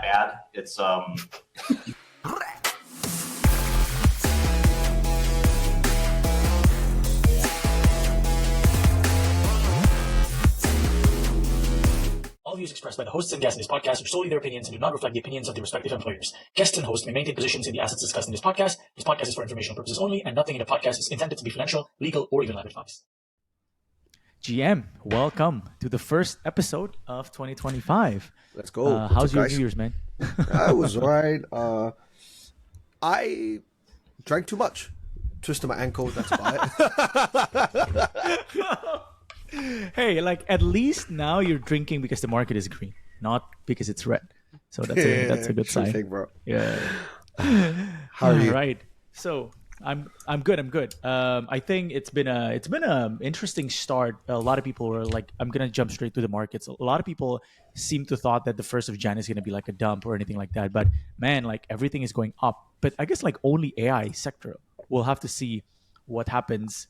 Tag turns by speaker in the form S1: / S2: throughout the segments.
S1: ad. It's
S2: All views expressed by the hosts and guests in this podcast are solely their opinions and do not reflect the opinions of their respective employers. Guests and hosts may maintain positions in the assets discussed in this podcast. This podcast is for informational purposes only, and nothing in the podcast is intended to be financial, legal, or even life advice. GM, welcome to the first episode of 2025.
S3: Let's go.
S2: How's your New Year's, man?
S3: I was alright. I drank too much. Twisted my ankle. That's about it.
S2: Hey, like at least now you're drinking because the market is green, not because it's red. So that's a good sign.
S3: Thing, bro.
S2: Yeah.
S3: How are you?
S2: Right. So I'm good. I think it's been a interesting start. A lot of people were like, I'm gonna jump straight to the markets. A lot of people seem to thought that the 1st of Jan is gonna be like a dump or anything like that. But man, like everything is going up. But I guess like only AI sector. We'll have to see what happens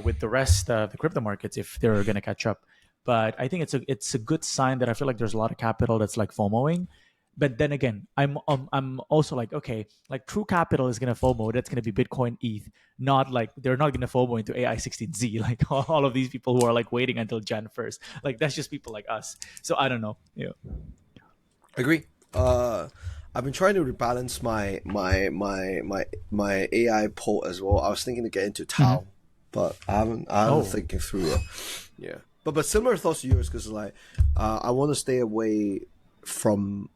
S2: with the rest of the crypto markets if they're gonna catch up. But I think it's a good sign that I feel like there's a lot of capital that's like FOMOing. But then again, I'm also like, okay, like true capital is gonna FOMO. That's gonna be Bitcoin, ETH, not like they're not gonna FOMO into AI16Z. Like all of these people who are like waiting until Jan 1st. Like that's just people like us. So I don't know. Yeah.
S3: Agree. I've been trying to rebalance my AI pool as well. I was thinking to get into Tau, but I haven't thinking through it. Yeah. But similar thoughts to yours, because like I want to stay away from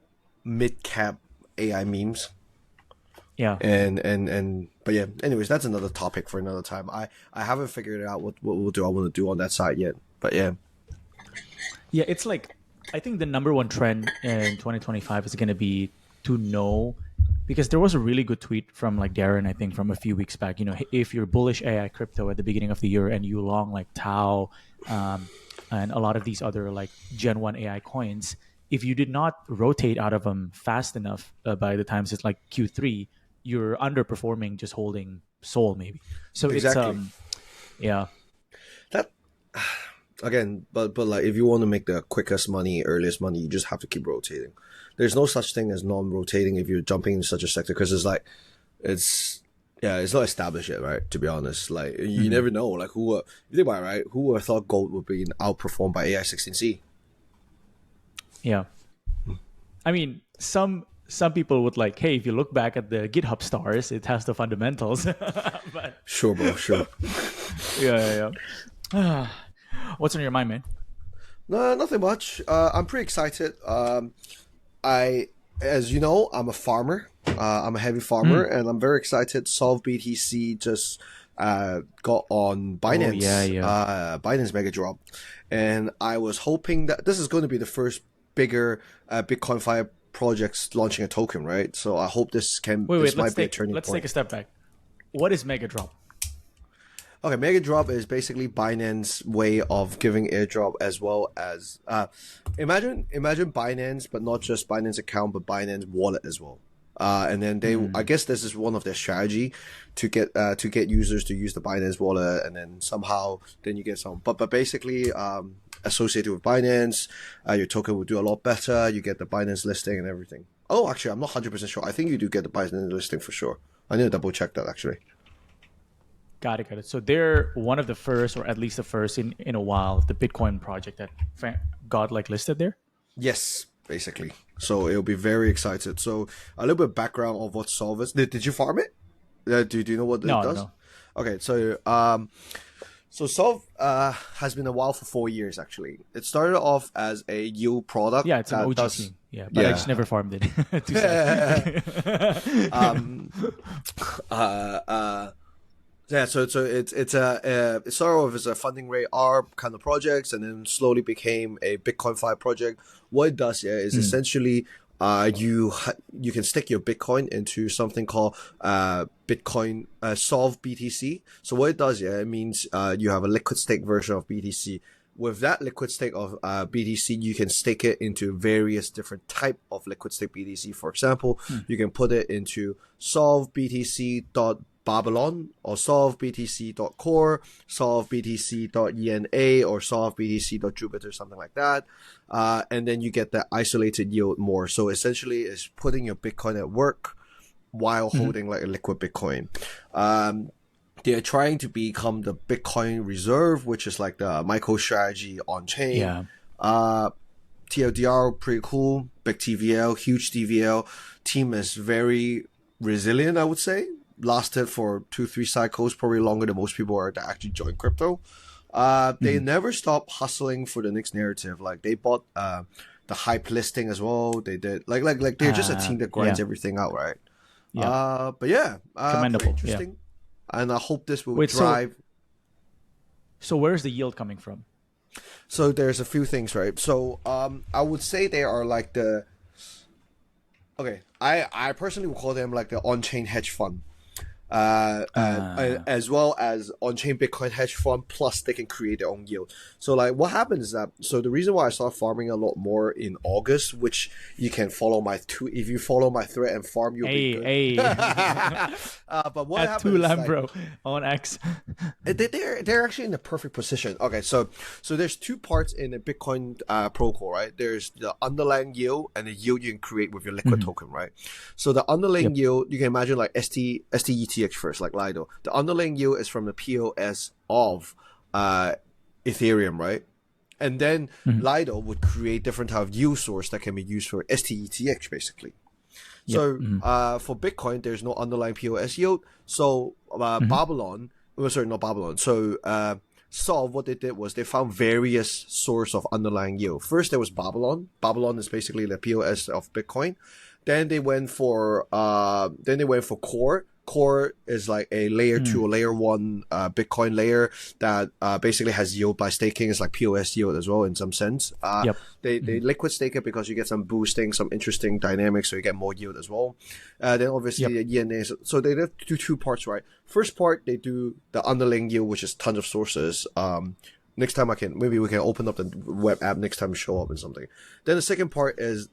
S3: mid-cap AI memes.
S2: Yeah.
S3: But yeah, anyways, that's another topic for another time. I haven't figured out what I want to do on that side yet. But yeah.
S2: Yeah, it's like I think the number one trend in 2025 is going to be to know, because there was a really good tweet from like Darren, I think from a few weeks back, you know, if you're bullish AI crypto at the beginning of the year and you long like Tau and a lot of these other like Gen 1 AI coins, if you did not rotate out of them fast enough by the times it's like Q3, you're underperforming just holding SOL maybe. So
S3: exactly.
S2: Yeah.
S3: That again, but like if you want to make the quickest money, earliest money, you just have to keep rotating. There's no such thing as non-rotating if you're jumping in such a sector, because it's not established yet, right? To be honest, like you never know, like if you think about it, right? Who would have thought gold would be outperformed by AI16Z?
S2: Yeah. I mean, some people would like, hey, if you look back at the GitHub stars, it has the fundamentals. But
S3: sure, bro, sure.
S2: Yeah. What's on your mind, man?
S3: No, nothing much. I'm pretty excited. As you know, I'm a farmer. I'm a heavy farmer, and I'm very excited. SolveBTC just got on Binance. Binance Mega Drop, and I was hoping that this is going to be the first bigger BitcoinFi projects launching a token, right? So I hope this might be a turning point.
S2: Let's take a step back. What is Mega Drop?
S3: Okay, Mega Drop is basically Binance's way of giving airdrop, as well as imagine Binance, but not just Binance account, but Binance wallet as well. And then I guess this is one of their strategy to get users to use the Binance wallet, and then somehow then you get some. But basically, associated with Binance, your token will do a lot better. You get the Binance listing and everything. Oh, actually, I'm not 100% sure. I think you do get the Binance listing for sure. I need to double check that actually.
S2: Got it. So they're one of the first, or at least the first in a while, the Bitcoin project that got like listed there?
S3: Yes, basically. So it'll be very excited. So a little bit of background of what Solve is. Did you farm it? Do you know what it does?
S2: No.
S3: Okay, so Solve has been a while for 4 years actually. It started off as a yield product.
S2: Yeah, it's an OG thing. Yeah, but I just never farmed it. Too sad.
S3: Yeah, so it started off as a funding rate ARB kind of projects, and then slowly became a BitcoinFi project. What it does, is essentially you can stick your Bitcoin into something called Bitcoin SolveBTC. So what it does, it means you have a liquid stake version of BTC. With that liquid stake of BTC, you can stake it into various different type of liquid stake BTC. For example, you can put it into SolveBTC Babylon or SolveBTC.core, SolveBTC.ena, or SolveBTC.Jupiter, something like that. And then you get the isolated yield more. So essentially it's putting your Bitcoin at work while holding like a liquid Bitcoin. They're trying to become the Bitcoin reserve, which is like the MicroStrategy on chain.
S2: Yeah.
S3: TLDR, pretty cool. Big TVL, huge TVL. Team is very resilient, I would say. Lasted for 2-3 cycles, probably longer than most people are that actually join crypto. They never stop hustling for the next narrative. Like they bought the hype listing as well. They did like they're just a team that grinds everything out, right?
S2: Yeah.
S3: But yeah,
S2: Commendable.
S3: interesting. And I hope this will
S2: Wait,
S3: drive.
S2: So where's the yield coming from?
S3: So there's a few things, right? So I would say they are like the. Okay, I personally would call them like the on-chain hedge fund. As well as on-chain Bitcoin hedge fund, plus they can create their own yield. So like what happens is that, so the reason why I started farming a lot more in August, which you can follow if you follow my thread and farm, you'll be good. But what happens is like,
S2: bro, on X.
S3: they're actually in the perfect position. Okay, so there's two parts in a Bitcoin protocol, right? There's the underlying yield and the yield you can create with your liquid token, right? So the underlying yield, you can imagine like STETH first, like Lido. The underlying yield is from the POS of Ethereum, right? And then Lido would create different type of yield source that can be used for STETH, basically. So for Bitcoin, there's no underlying POS yield. So Babylon, sorry, not Babylon. So Solve, what they did was they found various source of underlying yield. First, there was Babylon. Babylon is basically the POS of Bitcoin. Then they went for Core. Core is like a layer 2 or layer 1 Bitcoin layer that basically has yield by staking. It's like POS yield as well in some sense. They liquid stake it because you get some boosting, some interesting dynamics, so you get more yield as well. Then obviously the ENA. So they do two parts, right? First part, they do the underlying yield, which is tons of sources. Next time maybe we can open up the web app next time show up and something. Then the second part is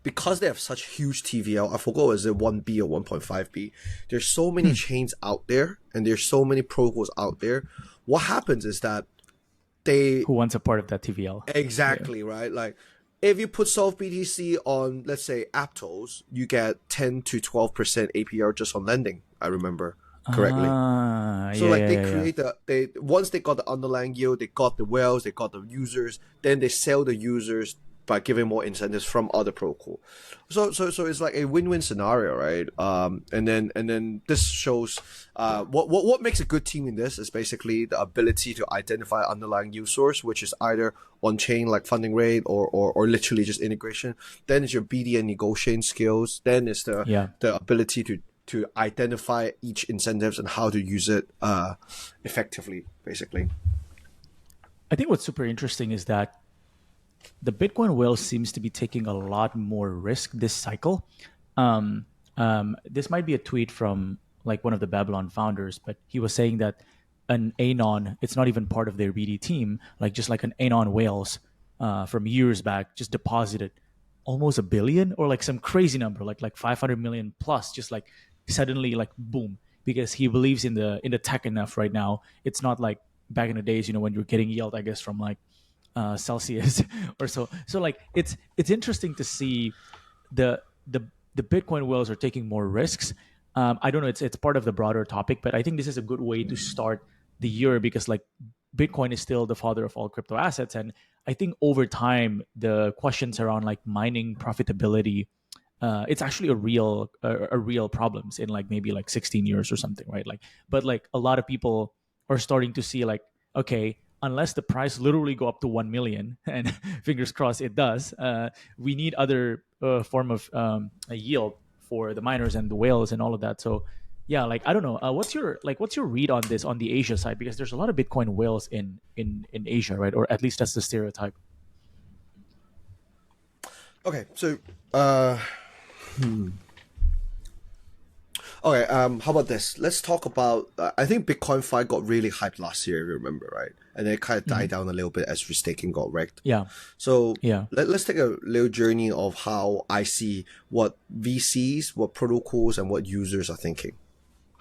S3: because they have such huge TVL, I forgot was it 1B or 1.5B. There's so many chains out there, and there's so many protocols out there. What happens is that who
S2: wants a part of that TVL?
S3: Exactly, right? Like if you put SolveBTC on, let's say, Aptos, you get 10 to 12% APR just on lending. I remember correctly. Once they got the underlying yield, they got the whales, they got the users, then they sell the users by giving more incentives from other protocol. So it's like a win-win scenario, right? And then this shows what makes a good team in this is basically the ability to identify underlying yield source, which is either on chain like funding rate or literally just integration. Then it's your BD and negotiating skills. Then it's the ability to identify each incentives and how to use it effectively, basically.
S2: I think what's super interesting is that the Bitcoin whale seems to be taking a lot more risk this cycle. This might be a tweet from like one of the Babylon founders, but he was saying that an Anon, it's not even part of their BD team, like just like an Anon whales from years back, just deposited almost $1 billion or like some crazy number, like 500 million plus, just like suddenly like boom, because he believes in the tech enough right now. It's not like back in the days, when you're getting yield, I guess, from like Celsius or so like it's interesting to see the Bitcoin whales are taking more risks. I don't know, it's part of the broader topic, but I think this is a good way to start the year because like Bitcoin is still the father of all crypto assets, and I think over time the questions around like mining profitability, it's actually a real problems in like maybe like 16 years or something, right? Like, but like a lot of people are starting to see like, okay, unless the price literally go up to 1 million, and fingers crossed it does, we need other form of a yield for the miners and the whales and all of that. So yeah, like I don't know, what's your read on this on the Asia side, because there's a lot of Bitcoin whales in Asia, right? Or at least that's the stereotype.
S3: Okay, so okay, how about this? Let's talk about. I think BitcoinFi got really hyped last year, if you remember, right? And then it kind of died down a little bit as restaking got wrecked.
S2: Yeah.
S3: So let's take a little journey of how I see what VCs, what protocols, and what users are thinking.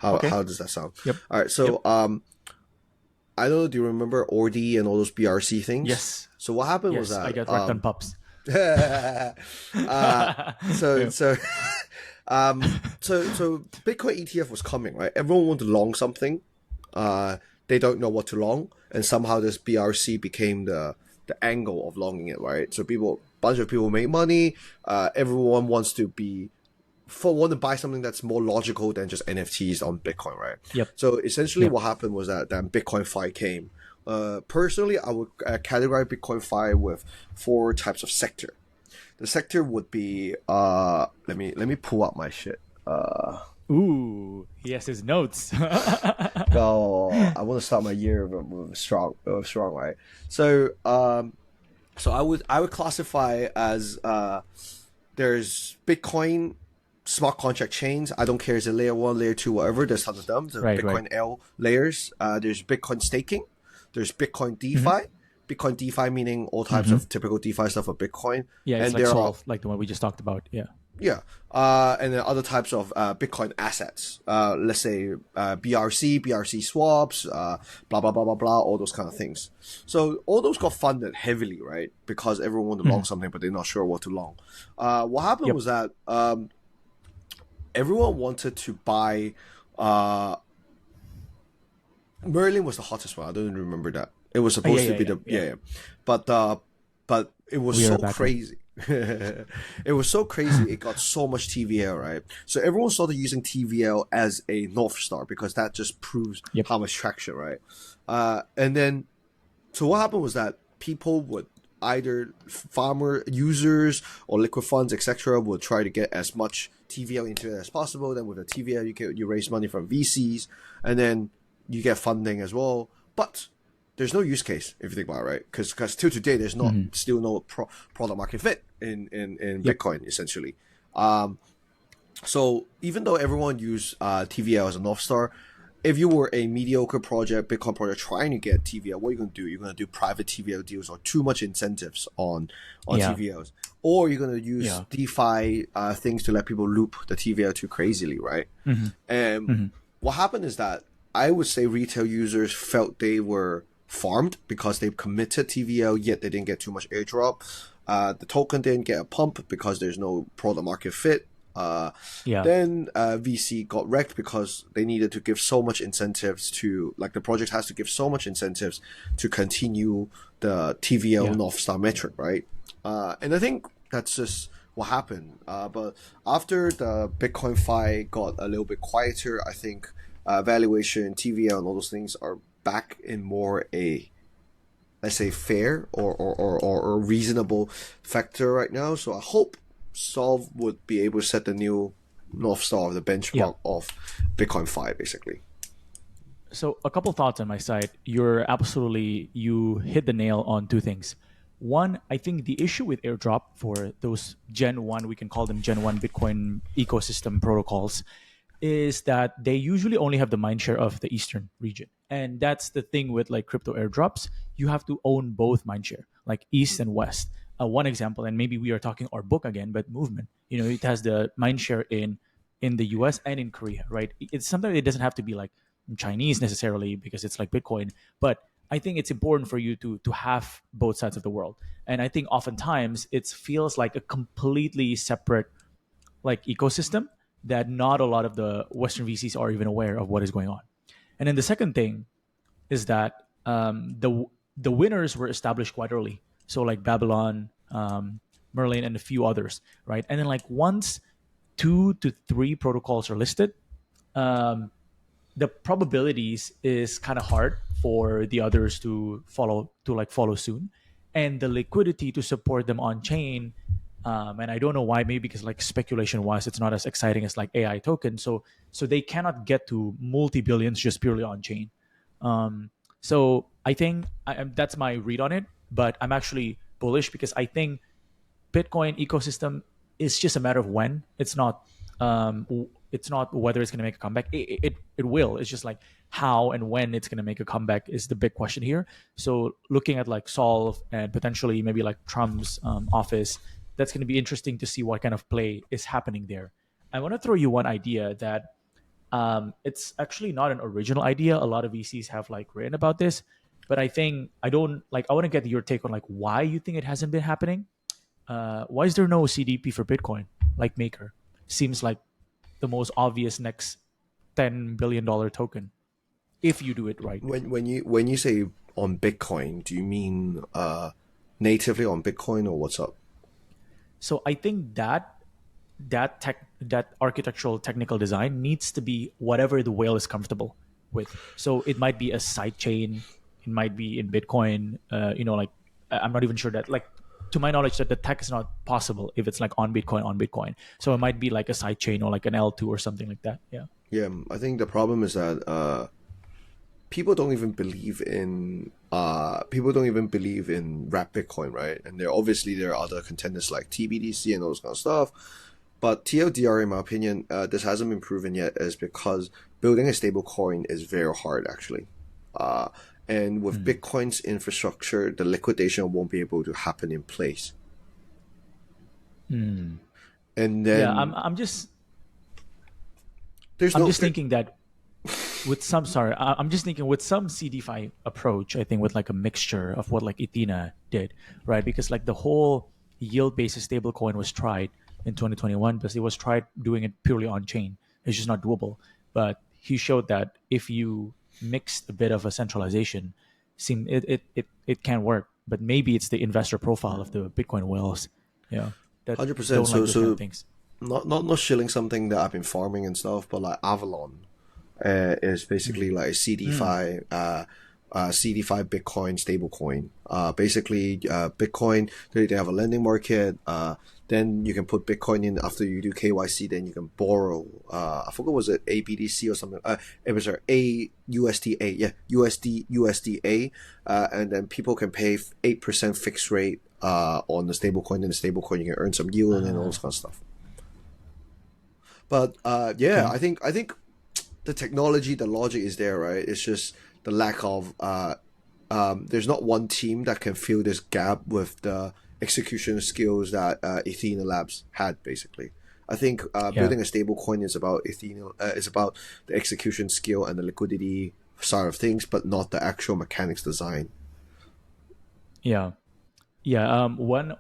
S2: Okay.
S3: How does that sound?
S2: Yep.
S3: All right.
S2: Yep.
S3: So I don't know. Do you remember Ordi and all those BRC things?
S2: Yes.
S3: So what happened was
S2: Yes. I
S3: that
S2: get wrecked on pups.
S3: uh, so
S2: Yeah.
S3: so so Bitcoin ETF was coming, right? Everyone wanted to long something. They don't know what to long, and somehow this BRC became the angle of longing it, right? So bunch of people make money. Everyone wants to want to buy something that's more logical than just NFTs on Bitcoin, right?
S2: Yep.
S3: So essentially,
S2: Yep.
S3: what happened was that then BitcoinFi came. Personally, I would categorize BitcoinFi with four types of sector. The sector would be let me pull up my shit.
S2: Ooh, he has his notes.
S3: Oh, I want to start my year with strong, right? So so I would classify as there's Bitcoin smart contract chains. I don't care, is it layer one, layer two, whatever. There's tons of them. The
S2: Right. Right.
S3: Bitcoin L layers. There's Bitcoin staking. There's Bitcoin
S2: Mm-hmm.
S3: DeFi. Bitcoin DeFi meaning all types
S2: Mm-hmm.
S3: of typical DeFi stuff for Bitcoin.
S2: Yeah, it's
S3: And
S2: like
S3: there are
S2: solve, like the one we just talked about. Yeah.
S3: yeah, and then other types of Bitcoin assets. Let's say BRC swaps, blah blah blah blah blah, all those kind of things. So all those got funded heavily, right? Because everyone wanted to long
S2: Mm-hmm.
S3: something, but they're not sure what to long. What happened
S2: Yep.
S3: was that everyone wanted to buy. Merlin was the hottest one. I don't even remember that. It was
S2: Yeah.
S3: supposed to
S2: Yeah.
S3: be
S2: Yeah.
S3: the
S2: Yeah.
S3: but it was
S2: We
S3: so
S2: are back then.
S3: crazy. It was so crazy. It got so much TVL, right? So everyone started using TVL as a north star because that just proves
S2: Yep.
S3: how much traction, right? And then so what happened was that people would either farmer users or liquid funds, etc., would try to get as much TVL into it as possible. Then with the TVL, you raise money from VCs, and then you get funding as well. But there's no use case if you think about it, right? Because till today there's
S2: Mm-hmm.
S3: still no product market fit in
S2: Yep.
S3: Bitcoin essentially. So even though everyone use TVL as a north star, if you were a mediocre project, Bitcoin project trying to get TVL, what are you going to do? You're going to do private TVL deals or too much incentives on
S2: Yeah.
S3: TVLs, or you're going to use
S2: Yeah.
S3: DeFi things to let people loop the TVL too crazily, right?
S2: Mm-hmm.
S3: And
S2: Mm-hmm.
S3: what happened is that I would say retail users felt they were farmed because they committed TVL, yet they didn't get too much airdrop. The token didn't get a pump because there's no product market fit.
S2: Yeah.
S3: Then VC got wrecked because they needed to give so much incentives to, like, the project has to give so much incentives to continue the TVL
S2: Yeah.
S3: North Star metric, right? And I think that's just what happened. But after the BitcoinFi got a little bit quieter, I think valuation, TVL, and all those things are back in more a, let's say, fair or reasonable factor right now. So I hope Solve would be able to set the new North Star of the
S2: Yeah.
S3: benchmark of BitcoinFi, basically.
S2: So a couple thoughts on my side. You hit the nail on two things. One, I think the issue with airdrop for those Gen 1, we can call them Gen 1 Bitcoin ecosystem protocols, is that they usually only have the mindshare of the eastern region. And that's the thing with like crypto airdrops. You have to own both mindshare, like east and west. One example, and maybe we are talking our book again, but movement. It has the mindshare in the US and in Korea, right? It's sometimes it doesn't have to be like Chinese necessarily because it's like Bitcoin, but I think it's important for you to have both sides of the world. And I think oftentimes it feels like a completely separate like ecosystem that not a lot of the Western VCs are even aware of what is going on. And then the second thing is that the winners were established quite early. So like Babylon, Merlin, and a few others, right? And then like once 2 to 3 protocols are listed, um, the probabilities is kind of hard for the others to follow soon, and the liquidity to support them on chain. And I don't know why, maybe because like speculation wise it's not as exciting as like AI token, so they cannot get to multi-billions just purely on chain. So I think that's my read on it, but I'm actually bullish because I think Bitcoin ecosystem is just a matter of when. It's not whether it's going to make a comeback. It will. It's just like how and when it's going to make a comeback is the big question here. So looking at like Solve and potentially maybe like Trump's office, that's going to be interesting to see what kind of play is happening there. I want to throw you one idea that It's actually not an original idea. A lot of VCs have like written about this, but I think I don't like. I want to get your take on like why you think it hasn't been happening. Why is there no CDP for Bitcoin like Maker? Seems like the most obvious next $10 billion token if you do it right.
S3: When you say on Bitcoin, do you mean natively on Bitcoin or what's up?
S2: So I think that architectural technical design needs to be whatever the whale is comfortable with. So it might be a side chain, it might be in Bitcoin. Like I'm not even sure that like to my knowledge that the tech is not possible if it's like on Bitcoin. So it might be like a side chain or like an L2 or something like that. Yeah.
S3: Yeah, I think the problem is that people don't even believe in wrap Bitcoin, right? And there are other contenders like TBDC and all those kind of stuff. But TLDR, in my opinion, this hasn't been proven yet, is because building a stable coin is very hard, actually. And with Bitcoin's infrastructure, the liquidation won't be able to happen in place.
S2: Mm.
S3: And
S2: Yeah,
S3: then there's
S2: I'm
S3: no
S2: just thinking that with some sorry I'm just thinking with some CDFI approach, I think with like a mixture of what like Ethena did, right? Because like the whole yield based stablecoin was tried in 2021, but it was tried doing it purely on chain. It's just not doable. But he showed that if you mixed a bit of a centralization, it can work. But maybe it's the investor profile of the Bitcoin whales, yeah, that
S3: 100%.
S2: don't like
S3: So
S2: those kind of
S3: so
S2: things.
S3: not shilling something that I've been farming and stuff, but like Avalon is basically
S2: Mm.
S3: like a
S2: Mm.
S3: CD5 Bitcoin stablecoin. Basically, Bitcoin, they have a lending market. Then you can put Bitcoin in after you do KYC. Then you can borrow. I forgot, was it ABDC or something? It was a USDA. Yeah, USDA. And then people can pay 8% fixed rate on the stablecoin. In the stablecoin, you can earn some yield and all this kind of stuff. But yeah,
S2: Okay.
S3: I think the technology, the logic is there, right? It's just the lack of there's not one team that can fill this gap with the execution skills that Athena Labs had. Basically, I think
S2: Yeah.
S3: building a stable coin is about Athena. Is about the execution skill and the liquidity side of things, but not the actual mechanics design.
S2: Yeah. Yeah, one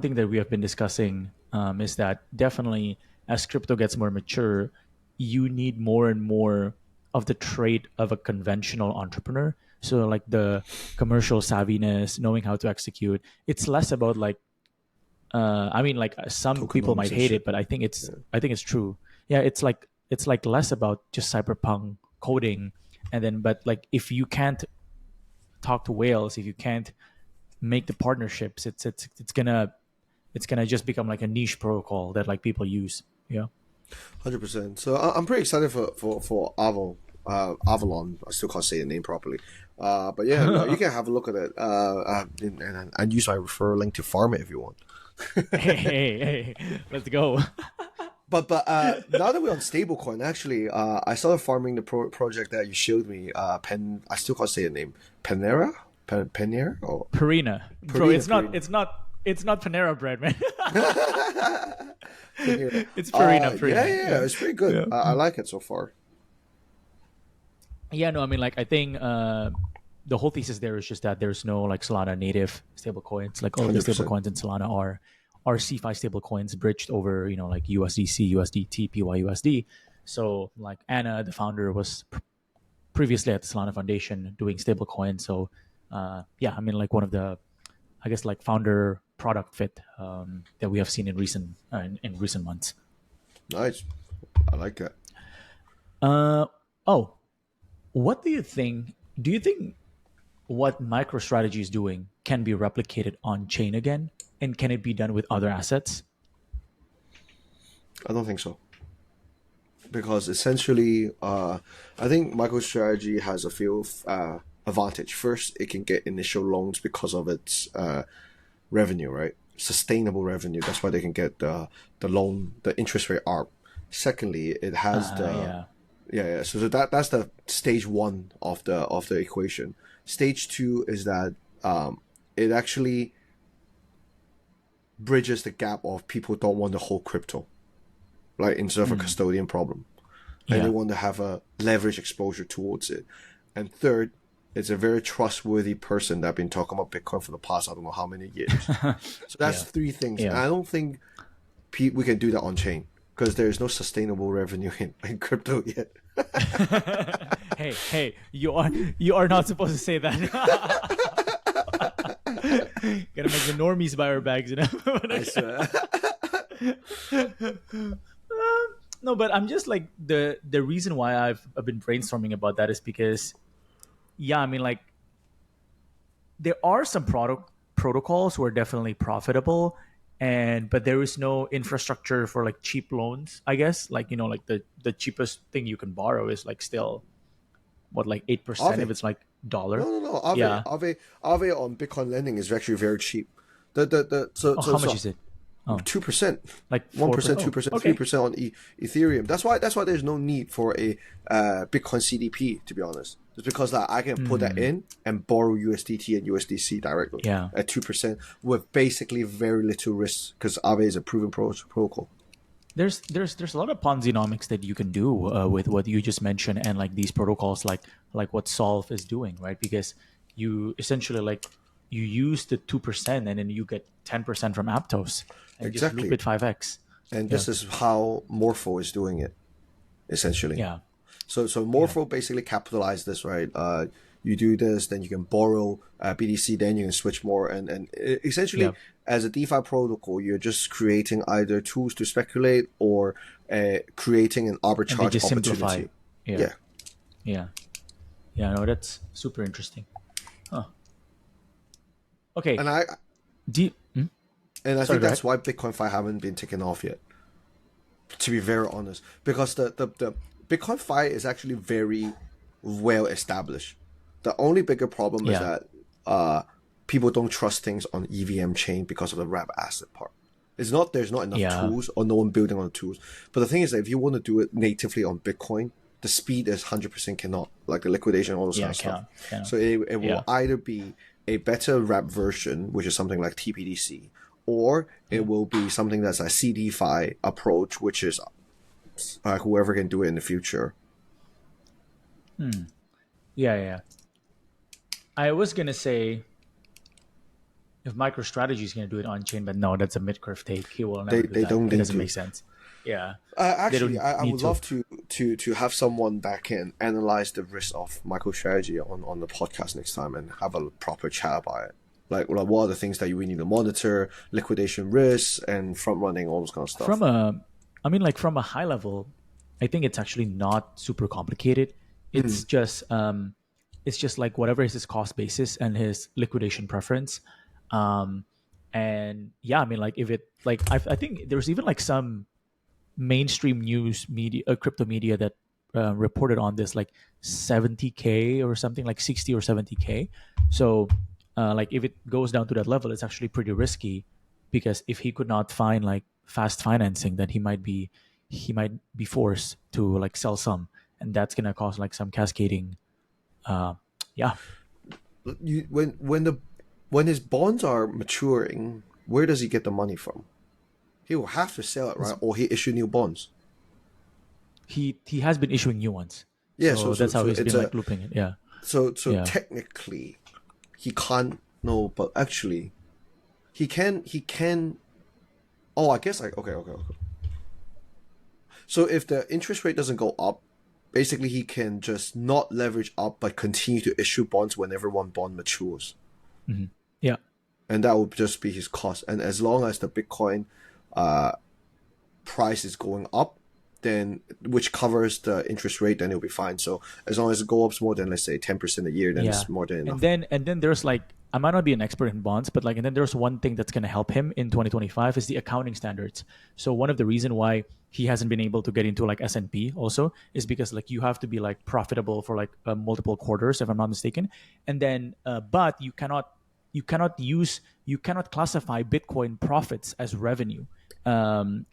S2: thing that we have been discussing is that definitely as crypto gets more mature, you need more and more of the trait of a conventional entrepreneur. So like the commercial savviness, knowing how to execute. It's less about like I mean like some people
S3: Tokenomics
S2: might
S3: and
S2: hate
S3: shit.
S2: it, but
S3: Yeah,
S2: I think it's true. Yeah, it's like less about just cyberpunk coding, and then but like if you can't talk to whales, if you can't make the partnerships, it's gonna just become like a niche protocol that like people use. Yeah.
S3: 100%. So I'm pretty excited for Avalon. I still can't say the name properly. But yeah, you can have a look at it and use my referral link to farm it if you want.
S2: Hey, let's go.
S3: But now that we're on stablecoin, actually, I started farming the project that you showed me. I still can't say the name. Panera, Panera or
S2: Purina, bro.
S3: Purina, Purina.
S2: It's not Panera bread, man.
S3: Panera.
S2: It's Purina,
S3: Yeah,
S2: Purina.
S3: yeah,
S2: Yeah.
S3: it's pretty good.
S2: Yeah.
S3: I like it so far.
S2: Yeah. No, I mean, like, I think the whole thesis there is just that there's no like Solana native stablecoins. Like all of the
S3: 100%.
S2: stablecoins in Solana are CeFi stablecoins bridged over, like USDC, USDT, PYUSD. So like Anna, the founder, was previously at the Solana Foundation doing stablecoin. So yeah, I mean, like one of the, I guess, like founder product fit that we have seen in recent months.
S3: Nice. I like that.
S2: Oh, what do you think? Do you think what MicroStrategy is doing can be replicated on chain again, and can it be done with other assets?
S3: I don't think so. Because essentially, I think MicroStrategy has a few advantage. First, it can get initial loans because of its revenue, right? Sustainable revenue. That's why they can get the loan, the interest rate ARP. Secondly, it has the
S2: Yeah.
S3: yeah. So that's the stage one of the equation. Stage two is that it actually bridges the gap of people don't want to hold crypto, like instead of a
S2: Mm.
S3: custodian problem. and they
S2: Yeah.
S3: want to have a leverage exposure towards it. And third, it's a very trustworthy person that been talking about Bitcoin for the past I don't know how many years. So that's
S2: Yeah.
S3: three things, and
S2: Yeah.
S3: I don't think we can do that on chain because there is no sustainable revenue in crypto yet.
S2: Hey, you are not supposed to say that. Gotta make the normies buy our bags, you know.
S3: I swear.
S2: No, but I'm just like the reason why I've been brainstorming about that is because yeah, I mean like there are some product protocols who are definitely profitable, and but there is no infrastructure for like cheap loans, I guess. Like, you know, like the cheapest thing you can borrow is like still what, like 8% if
S3: Aave.
S2: it's like
S3: No,
S2: dollar.
S3: no, no. Aave.
S2: Yeah.
S3: Aave on Bitcoin lending is actually very cheap. The so
S2: Oh,
S3: so
S2: how much
S3: so
S2: is it? Oh,
S3: 2%,
S2: like
S3: 1%,
S2: 4%. Oh,
S3: 2%,
S2: okay.
S3: 3% on Ethereum. That's why there's no need for a Bitcoin CDP, to be honest. It's because like, I can put that
S2: Hmm.
S3: in and borrow USDT and USDC directly
S2: Yeah.
S3: at 2% with basically very little risk because Aave is a proven protocol.
S2: There's a lot of Ponzi-nomics that you can do with what you just mentioned, and like these protocols, like what Solve is doing, right? Because you essentially like you use the 2% and then you get 10% from Aptos and just loop
S3: Exactly.
S2: it 5x.
S3: And
S2: Yeah.
S3: this is how Morpho is doing it, essentially.
S2: Yeah.
S3: So
S2: Yeah.
S3: Morpho basically capitalized this, right? You do this, then you can borrow BTC, then you can switch more, and
S2: Yeah.
S3: essentially, as a DeFi protocol, you're just creating either tools to speculate or creating an
S2: And they
S3: arbitrage
S2: just simplify.
S3: opportunity.
S2: Yeah.
S3: Yeah,
S2: Yeah. Yeah. No, that's super interesting. Huh. Okay.
S3: and I
S2: Do you,
S3: and I
S2: sorry,
S3: think
S2: go ahead.
S3: that's why BitcoinFi haven't been taken off yet. To be very honest, because the BitcoinFi is actually very well established. The only bigger problem is
S2: Yeah.
S3: that uh, people don't trust things on EVM chain because of the wrap asset part. It's not there's not enough
S2: Yeah.
S3: tools or no one building on the tools. But the thing is that if you want to do it natively on Bitcoin, the speed is 100% cannot, like the liquidation, all those kind
S2: Yeah.
S3: of stuff.
S2: Cannot.
S3: So it
S2: Yeah.
S3: will either be a better wrap version, which is something like TPDC, or
S2: Yeah.
S3: it will be something that's a CDFI approach, which is whoever can do it in the future.
S2: Yeah. Yeah. I was gonna say if MicroStrategy is going to do it on chain, but no, that's a mid-curve take. He will
S3: They
S2: never do
S3: they
S2: that.
S3: don't
S2: It
S3: need
S2: doesn't
S3: to.
S2: make sense. Yeah, they
S3: Actually,
S2: don't
S3: I
S2: need
S3: would
S2: to.
S3: love to have someone that can analyze the risk of MicroStrategy on the podcast next time and have a proper chat about it. Like what are the things that you really need to monitor, liquidation risks, and front running, all those kind of
S2: From
S3: stuff.
S2: a, I mean, like from a high level, I think it's actually not super complicated.
S3: Mm,
S2: It's just like whatever is his cost basis and his liquidation preference. Um, and yeah, I mean, like if it, like I think there's even like some mainstream news media, crypto media that reported on this like 70K or something, like 60 or 70K. So like if it goes down to that level, it's actually pretty risky because if he could not find like fast financing, then he might be forced to like sell some, and that's gonna cause like some cascading. Uh, yeah,
S3: you when his bonds are maturing, where does he get the money from? He will have to sell it, right? Or he issue new bonds.
S2: he has been issuing new ones,
S3: Yeah, so
S2: so
S3: so
S2: that's how
S3: so
S2: he's
S3: it's
S2: been
S3: a
S2: like looping it. Yeah,
S3: so
S2: yeah,
S3: technically he can't no, but actually he can. Oh, I guess like okay. So if the interest rate doesn't go up, basically he can just not leverage up but continue to issue bonds whenever one bond matures,
S2: yeah.
S3: and that would just be his cost. And as long as the Bitcoin uh, price is going up, then which covers the interest rate, then it'll be fine. So as long as it goes up more than let's say 10% a year, then
S2: Yeah.
S3: it's more than
S2: And
S3: enough.
S2: then there's like I might not be an expert in bonds, but like and then there's one thing that's going to help him in 2025 is the accounting standards. So one of the reason why he hasn't been able to get into like S&P also is because like you have to be like profitable for like multiple quarters if I'm not mistaken. And then but you cannot classify Bitcoin profits as revenue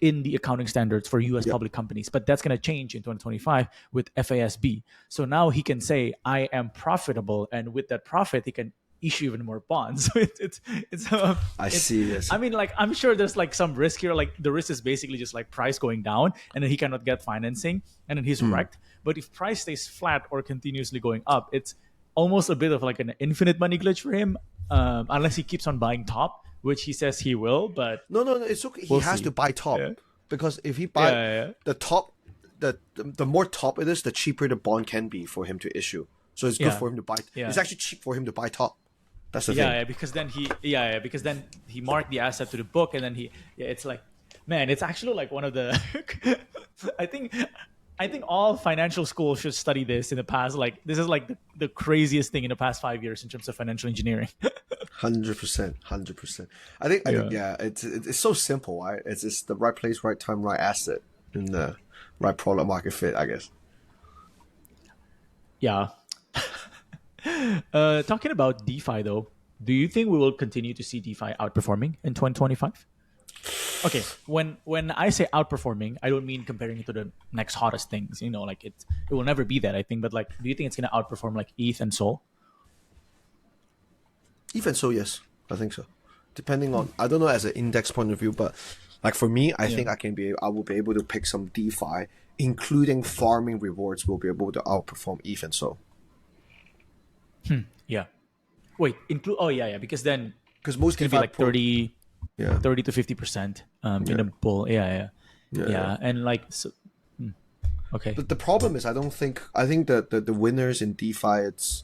S2: in the accounting standards for US
S3: Yep.
S2: public companies. But that's going to change in 2025 with FASB. So now he can say, I am profitable. And with that profit, he can issue even more bonds. So
S3: I
S2: it's
S3: see this.
S2: I mean, like, I'm sure there's like some risk here. Like, the risk is basically just like price going down, and then he cannot get financing, and then he's wrecked. But if price stays flat or continuously going up, it's almost a bit of like an infinite money glitch for him, unless he keeps on buying top, which he says he will. But
S3: No, it's okay. He
S2: we'll
S3: has to
S2: see.
S3: buy top
S2: Yeah.
S3: because if he
S2: Yeah,
S3: buy
S2: yeah, yeah.
S3: the top, the more top it is, the cheaper the bond can be for him to issue. So it's good
S2: Yeah.
S3: for him to buy.
S2: Yeah.
S3: It's actually cheap for him to buy top. That's the
S2: Yeah,
S3: thing.
S2: yeah, because then he marked the asset to the book, and then it's like, man, it's actually like one of the I think I think all financial schools should study this in the past. Like, this is like the craziest thing in the past 5 years in terms of financial engineering.
S3: 100%, 100%. I think, yeah, it's so simple, right? It's just the right place, right time, right asset, and the right product market fit, I guess.
S2: Yeah. Talking about DeFi though, do you think we will continue to see DeFi outperforming in 2025? Okay, when I say outperforming, I don't mean comparing it to the next hottest things. Like, it will never be that, I think. But like, do you think it's gonna outperform like ETH and Sol?
S3: Even so, yes, I think so. Depending on, I don't know as an index point of view, but like for me, I think I will be able to pick some DeFi, including farming rewards, will be able to outperform ETH and so.
S2: Yeah. Wait, include? Oh, yeah, yeah. Because then
S3: Because most
S2: it's gonna
S3: DeFi,
S2: be like 30,
S3: yeah,
S2: 30 to 50% in a bull. Yeah, yeah,
S3: yeah.
S2: and like, so, okay.
S3: But the problem is, I think that the winners in DeFi, it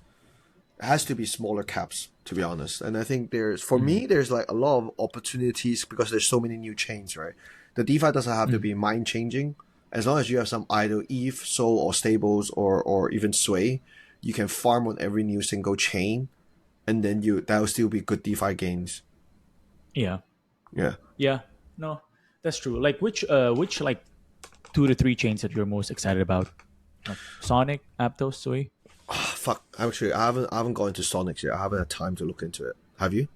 S3: has to be smaller caps, to be honest. And I think for me, there's like a lot of opportunities because there's so many new chains, right? The DeFi doesn't have to be mind changing. As long as you have some idle ETH, SOL, or stables, or even Sway, you can farm on every new single chain, and then that'll still be good DeFi gains.
S2: Yeah,
S3: Yeah.
S2: yeah. No, that's true. Like, which like 2 to 3 chains that you're most excited about? Like Sonic, Aptos, Sui.
S3: Fuck. Actually, I haven't gone into Sonics yet. I haven't had time to look into it. Have you?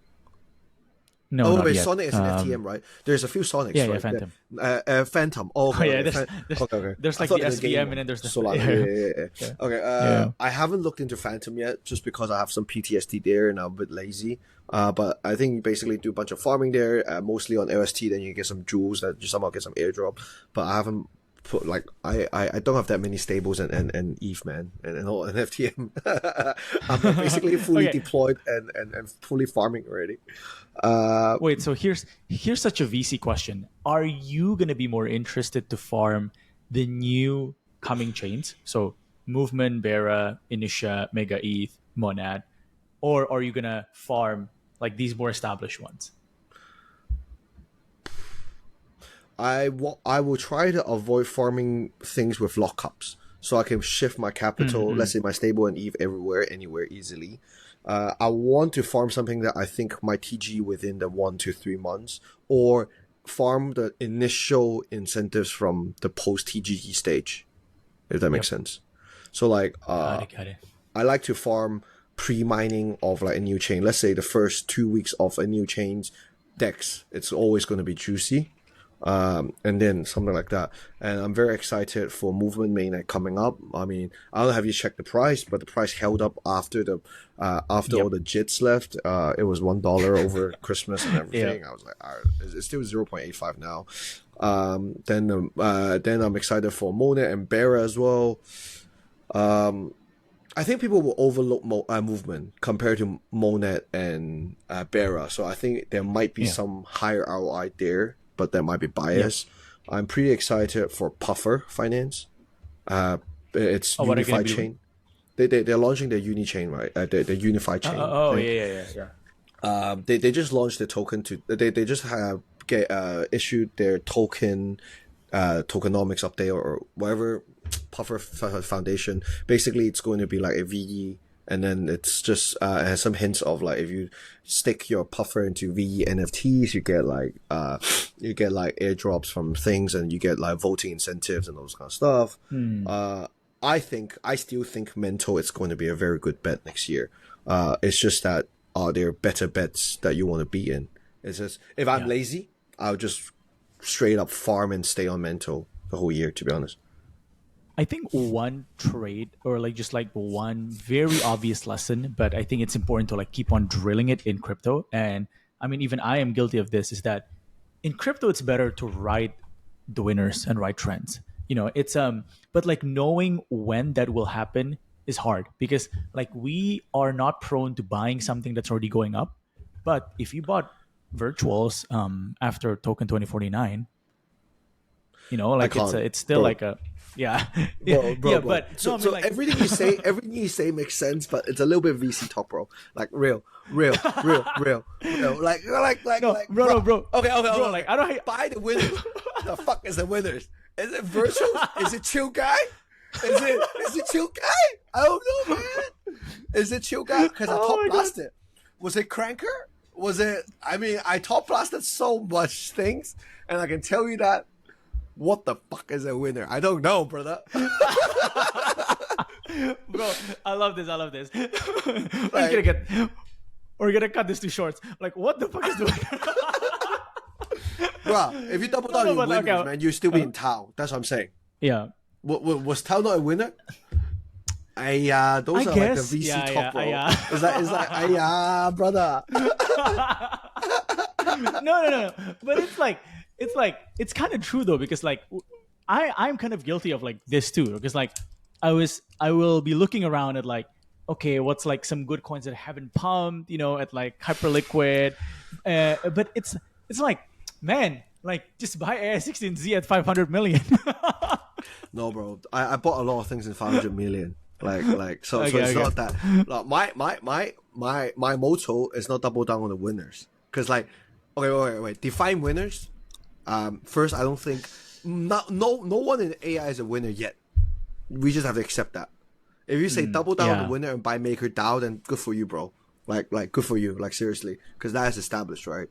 S2: No,
S3: Oh
S2: not
S3: wait,
S2: yet.
S3: Sonic is an FTM, right? There's a few Sonics,
S2: Yeah, yeah,
S3: right?
S2: Phantom.
S3: Phantom. Oh,
S2: Oh
S3: okay,
S2: yeah,
S3: okay.
S2: there's
S3: Okay, okay.
S2: there's
S3: I
S2: like
S3: thought
S2: the
S3: in the game
S2: SVM,
S3: one.
S2: and then there's the
S3: Solana. Yeah.
S2: yeah.
S3: Okay.
S2: Yeah.
S3: I haven't looked into Phantom yet, just because I have some PTSD there and I'm a bit lazy. But I think you basically do a bunch of farming there, mostly on LST. Then you get some jewels that you somehow get some airdrop. But I haven't put like I don't have that many stables and ETH, man, and all and FTM. I'm basically fully
S2: Okay.
S3: deployed and fully farming already.
S2: Wait, so here's such a VC question. Are you gonna be more interested to farm the new coming chains? So Movement, Vera, Initia, Mega ETH, Monad, or are you gonna farm like these more established ones?
S3: I will try to avoid farming things with lockups, so I can shift my capital, let's say my stable and ETH everywhere, anywhere easily. I want to farm something that I think might TG within the 1 to 3 months, or farm the initial incentives from the post TGG stage, if that makes sense. So like,
S2: Got it.
S3: I like to farm pre-mining of like a new chain. Let's say the first 2 weeks of a new chain's DEX, it's always going to be juicy. And then something like that. And I'm very excited for Movement Mainnet coming up. I mean, I don't know if you checked the price, but the price held up after all the JITs left. It was $1 over Christmas and everything. I was like, it's still 0.85 now. Then I'm excited for Monet and Bearer as well. I think people will overlook Movement compared to Monet and Bearer. So I think there might be some higher ROI there, but that might be biased. I'm pretty excited for Puffer Finance. It's unified chain. They're launching their uni chain, right? The unified chain. They just launched the token they just have issued their tokenomics update or whatever. Puffer Foundation. Basically, it's going to be like a VE, and then it's just has some hints of like if you stick your Puffer into VE NFTs, you get like airdrops from things, and you get like voting incentives and those kind of stuff. I still think Mental is going to be a very good bet next year. It's just that are there better bets that you want to be in? It's just if I'm lazy, I'll just straight up farm and stay on Mental the whole year, to be honest.
S2: I think one trade or like just like one very obvious lesson, but I think it's important to like keep on drilling it in crypto. And I mean, even I am guilty of this, is that in crypto it's better to ride the winners and ride trends. It's but like knowing when that will happen is hard, because like we are not prone to buying something that's already going up. But if you bought virtuals after token 2049,
S3: I
S2: like
S3: can't,
S2: it's still
S3: bro.
S2: like a, yeah.
S3: Bro,
S2: Yeah,
S3: bro.
S2: but no,
S3: So,
S2: I mean
S3: so
S2: like,
S3: everything you say makes sense, but it's a little bit VC talk, bro. Like real.
S2: no, bro,
S3: bro.
S2: no, bro,
S3: Okay.
S2: like I don't.
S3: Buy the winners. The fuck is the winners? Is it virtual? Is it chill guy? Is it chill guy? I don't know, man. Is it chill guy? Because I
S2: Oh
S3: top
S2: my God.
S3: blasted. Was it cranker? Was it? I mean, I top blasted so much things, and I can tell you that. What the fuck is a winner? I don't know, brother.
S2: Bro, I love this.
S3: Like,
S2: We're gonna cut this to shorts. Like, what the fuck is doing?
S3: bruh, if you double
S2: No,
S3: down
S2: no,
S3: your
S2: but
S3: winners,
S2: okay.
S3: man, you'll still be in Tao. That's what I'm saying.
S2: Yeah,
S3: Was Tao not a winner? Those
S2: I
S3: are
S2: guess.
S3: like the VC
S2: Yeah,
S3: talk, bro.
S2: yeah.
S3: It's like, brother.
S2: No. But it's kind of true though, because like I'm kind of guilty of like this too, because like I will be looking around at like, okay, what's like some good coins that haven't pumped, at like Hyperliquid, but it's like, man, like just buy AI16Z at 500 million.
S3: No, bro. I bought a lot of things in 500 million. So
S2: Okay,
S3: it's
S2: okay.
S3: not that. Like my motto is not double down on the winners. Cause like, okay, wait. Define winners. First, I don't think no one in AI is a winner yet. We just have to accept that. If you say double down on
S2: yeah.
S3: the winner and buy MakerDAO, then good for you, bro. Like good for you. Like seriously, because that is established, right?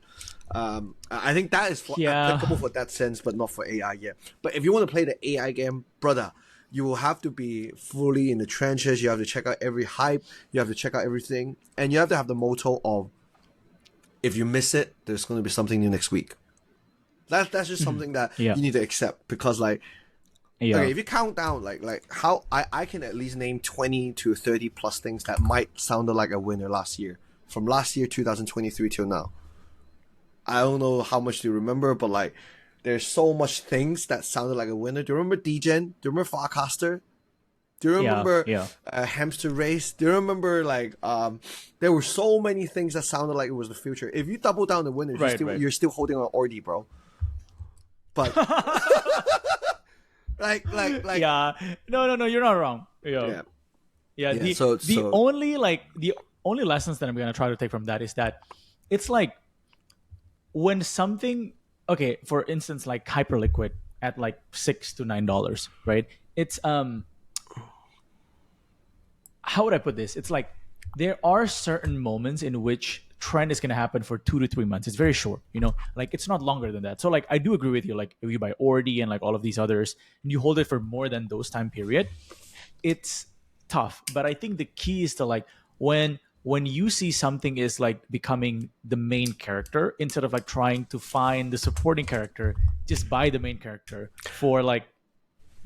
S3: I think that is applicable for that sense, but not for AI yet. But if you want to play the AI game, brother, you will have to be fully in the trenches. You have to check out every hype. You have to check out everything, and you have to have the motto of, if you miss it, there's going to be something new next week. That's just something that
S2: Yeah.
S3: you need to accept, because like,
S2: Yeah.
S3: okay, if you count down like how I can at least name 20 to 30 plus things that might sound like a winner last year, from last year 2023 till now. I don't know how much do you remember, but like there's so much things that sounded like a winner. Do you remember Degen? Do you remember Farcaster? Do you remember Hamster Race? Do you remember like there were so many things that sounded like it was the future. If you double down the winners, you're still holding on Ordi, bro. But like
S2: Yeah. No, you're not wrong.
S3: yeah.
S2: Yeah.
S3: Yeah,
S2: The only lessons that I'm gonna try to take from that is that it's like, when something, okay, for instance, like Hyperliquid at like $6 to $9, right? It's how would I put this? It's like there are certain moments in which trend is going to happen for 2 to 3 months. It's very short, like it's not longer than that. So like I do agree with you. Like if you buy Ordi and like all of these others and you hold it for more than those time period, it's tough. But I think the key is to like, when you see something is like becoming the main character, instead of like trying to find the supporting character, just buy the main character for like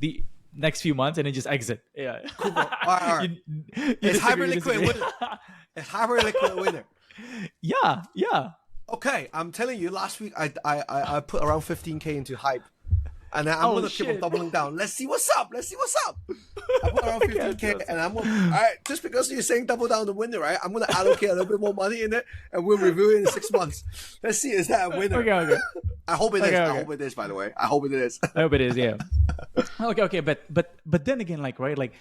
S2: the next few months and then just exit. Yeah.
S3: Cool, bro. All right. It's Hyperliquid winner. It's Hyperliquid winner.
S2: Yeah.
S3: Okay, I'm telling you, last week I put around 15K into hype. And then I'm gonna keep on doubling down. Let's see what's up. I put around 15K, and I'm gonna, all right. Just because you're saying double down the winner, right? I'm gonna allocate a little bit more money in it, and we'll review it in 6 months. Let's see, is that a winner?
S2: Okay.
S3: I hope it is.
S2: Okay.
S3: I hope it is. By the way, I hope it is.
S2: I hope it is. Yeah. Okay. But then again, like, right, like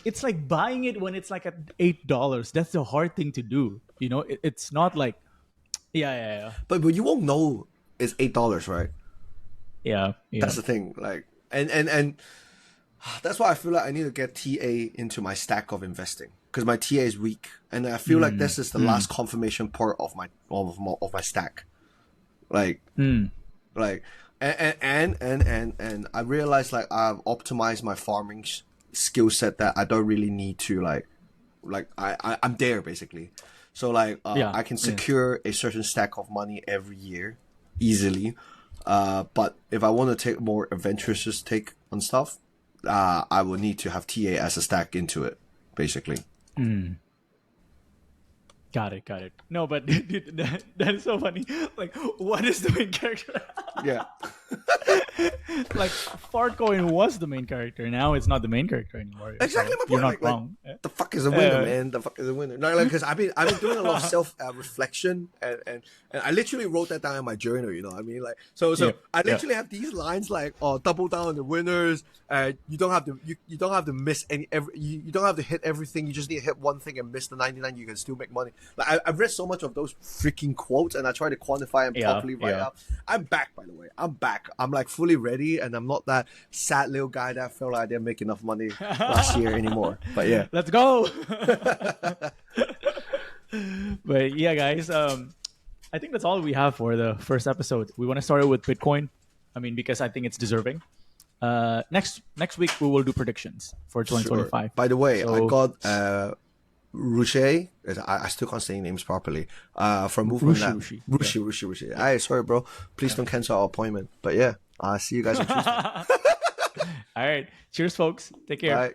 S2: it's like buying it when it's like at $8. That's the hard thing to do. It's not like, yeah.
S3: But you won't know it's $8, right?
S2: Yeah.
S3: That's the thing. Like, and that's why I feel like I need to get TA into my stack of investing, because my TA is weak, and I feel like this is the last confirmation part of my stack. Like, like, and I realized like I've optimized my farming skill set that I don't really need to like I'm there basically. So like I can secure a certain stack of money every year easily. But if I want to take more adventurous take on stuff, I will need to have TA as a stack into it, basically.
S2: Got it. No, but dude, that is so funny. Like, what is the main character?
S3: Yeah.
S2: Like, Fartcoin was the main character. Now it's not the main character anymore.
S3: Exactly
S2: So
S3: my
S2: you're
S3: point.
S2: not wrong.
S3: The fuck is a winner, man? The fuck is a winner? No, like, because I've been doing a lot of self reflection, and I literally wrote that down in my journal. You know what I mean? Like, so I literally have these lines like, oh, double down on the winners. You don't have to you don't have to miss you don't have to hit everything. You just need to hit one thing and miss the 99. You can still make money. Like, I've read so much of those freaking quotes, and I try to quantify and properly write up. I'm back, by the way. I'm back. I'm like fully ready, and I'm not that sad little guy that felt like I didn't make enough money last year anymore. But yeah,
S2: let's go. But yeah, guys, I think that's all we have for the first episode. We want to start it with Bitcoin. I mean, because I think it's deserving. Next week we will do predictions for 2025.
S3: Sure. By the way, I got Ruche. I still can't say names properly. From Movement Lab. Rushi. Hey, sorry, bro. Please don't cancel our appointment. But yeah, I'll see you guys on Tuesday.
S2: All right. Cheers, folks. Take care.
S3: Bye.